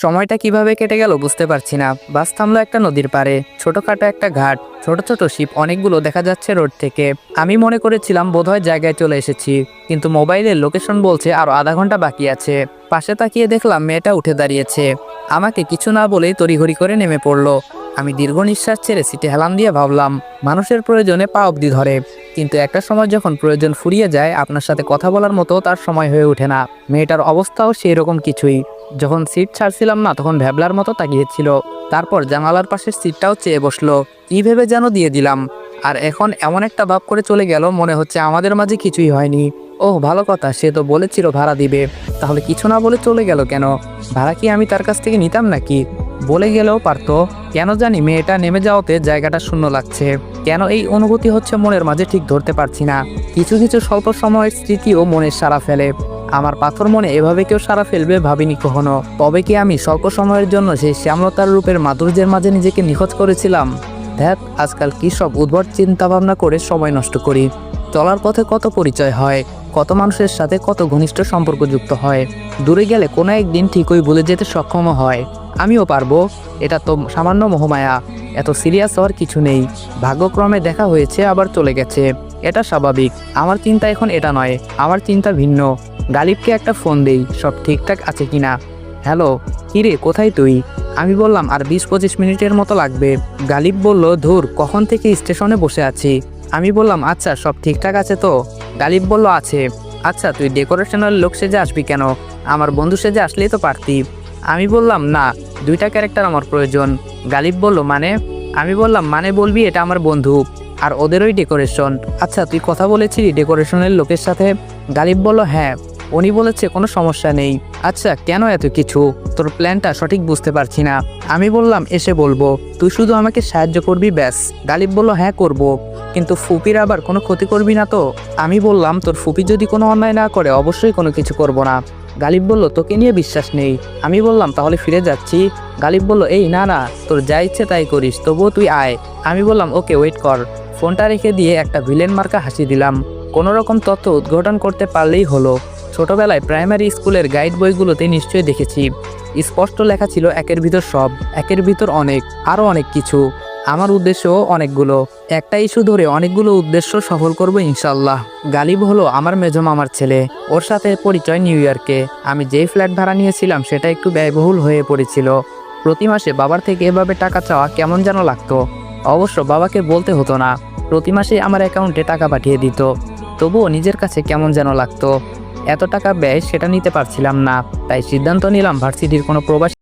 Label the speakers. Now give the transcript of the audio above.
Speaker 1: সময়টা কিভাবে কেটে গেল বুঝতে পারছি না। বাস থামলো একটা নদীর পাড়ে, ছোটখাটো একটা ঘাট, ছোট ছোট শিপ অনেকগুলো দেখা যাচ্ছে রোড থেকে। আমি মনে করেছিলাম বোধহয় জায়গায় চলে এসেছি, কিন্তু মোবাইলের লোকেশন বলছে আরো আধা ঘন্টা বাকি আছে। পাশে তাকিয়ে দেখলাম মেয়েটা উঠে দাঁড়িয়েছে, আমাকে কিছু না বলেই তড়িঘড়ি করে নেমে পড়লো। আমি দীর্ঘ নিঃশ্বাস ছেড়ে সিটে হেলান দিয়ে ভাবলাম, মানুষের প্রয়োজনে পা অবধি ধরে, কিন্তু একটা সময় যখন প্রয়োজন ফুরিয়ে যায়, আপনার সাথে কথা বলার মতো তার সময় হয়ে ওঠে না। মেয়েটার অবস্থাও সেই রকম কিছুই। যখন সিট ছাড়ছিলাম না, তখন ভ্যাবলার মতো তাকিয়েছিল। তারপর জানালার পাশের সিটটাও চেয়ে বসলো। কি ভেবে যেন দিয়ে দিলাম। আর এখন এমন একটা ভাব করে চলে গেল, মনে হচ্ছে আমাদের মাঝে কিছুই হয়নি। ওহ, ভালো কথা, সে তো বলেছিল ভাড়া দিবে, তাহলে কিছু না বলে চলে গেল কেন? ভাড়া কি আমি তার কাছ থেকে নিতাম নাকি? বলে গেলেও পারতো। কেন জানি মেয়েটা নেমে যাওয়াতে জায়গাটা শূন্য লাগছে। কেন এই অনুভূতি হচ্ছে মনের মাঝে ঠিক ধরতে পারছি না। কিছু কিছু স্বল্প সময়ের স্মৃতিও মনের সাড়া ফেলে। আমার পাথর মনে এভাবে কেউ সাড়া ফেলবে ভাবিনি কখনো। তবে কি আমি স্বল্প সময়ের জন্য সেই শ্যামলতার রূপের মাধুর্যের মাঝে নিজেকে নিখোঁজ করেছিলাম? ধ্যাত, আজকাল কি সব উদ্ভট চিন্তা ভাবনা করে সময় নষ্ট করি। চলার পথে কত পরিচয় হয়, কত মানুষের সাথে কত ঘনিষ্ঠ সম্পর্ক যুক্ত হয়। দূরে গেলে কোনো একদিন ঠিকই ভুলে যেতে সক্ষম হয়। আমিও পারবো। এটা তো সামান্য মোহমায়া, এত সিরিয়াস হওয়ার কিছু নেই। ভাগ্যক্রমে দেখা হয়েছে, আবার চলে গেছে, এটা স্বাভাবিক। আমার চিন্তা এখন এটা নয়, আমার চিন্তা ভিন্ন। গালিবকে একটা ফোন দেই, সব ঠিকঠাক আছে কিনা। হ্যালো, কিরে, কোথায় তুই? আমি বললাম আর 20-25 মিনিটের মতো লাগবে। গালিব বলল, ধুর, কখন থেকে স্টেশনে বসে আছি। আমি বললাম, আচ্ছা, সব ঠিকঠাক আছে তো? গালিব বলল, আছে। আচ্ছা, তুই ডেকোরেশনের লোক সেজে আসবি কেন? আমার বন্ধু সেজে আসলেই তো পারতি। আমি বললাম, না, 2টা ক্যারেক্টার আমার প্রয়োজন। গালিব বলল, মানে? আমি বললাম, মানে বলবি এটা আমার বন্ধু, আর ওদেরই ডেকোরেশন। আচ্ছা, তুই কথা বলেছিলি ডেকোরেশনের লোকের সাথে? গালিব বলল, হ্যাঁ, উনি বলেছে কোনো সমস্যা নেই। আচ্ছা, কেন এত কিছু? তোর প্ল্যানটা সঠিক বুঝতে পারছি না। আমি বললাম, এসে বলবো, তুই শুধু আমাকে সাহায্য করবি, ব্যাস। গালিব বলল, হ্যাঁ করব, কিন্তু ফুপির আবার কোনো ক্ষতি করবি না তো? আমি বললাম, তোর ফুপি যদি কোনো অন্যায় না করে অবশ্যই কোনো কিছু করব না। গালিব বলল, তোকে নিয়ে বিশ্বাস নেই। আমি বললাম, তাহলে ফিরে যাচ্ছি। গালিব বলল, এই না না, তোর যা ইচ্ছে তাই করিস, তবুও তুই আয়। আমি বললাম, ওকে, ওয়েট কর। ফোনটা রেখে দিয়ে একটা ভিলেন মার্কা হাসি দিলাম। কোনো রকম তথ্য উদ্ঘাটন করতে পারলেই হলো। ছোটবেলায় প্রাইমারি স্কুলের গাইড বইগুলোতে নিশ্চয়ই দেখেছি, স্পষ্ট লেখা ছিল একের ভিতর সব, একের ভিতর অনেক, আরও অনেক কিছু। আমার উদ্দেশ্যও অনেকগুলো। একটা ইস্যু ধরে অনেকগুলো উদ্দেশ্য সফল করব ইনশাল্লাহ। গালিব হলো আমার মেজো মামার ছেলে, ওর সাথে পরিচয় নিউ ইয়র্কে। আমি যেই ফ্ল্যাট ভাড়া নিয়েছিলাম সেটা একটু ব্যয়বহুল হয়ে পড়েছিল। প্রতি মাসে বাবার থেকে এভাবে টাকা চাওয়া কেমন যেন লাগতো। অবশ্য বাবাকে বলতে হতো না, প্রতি মাসে আমার অ্যাকাউন্টে টাকা পাঠিয়ে দিত। তবুও নিজের কাছে কেমন যেন লাগতো। এত টাকা ব্যয় সেটা নিতে পারছিলাম না, তাই সিদ্ধান্ত নিলাম ভার্সিটির কোনো প্রবাসী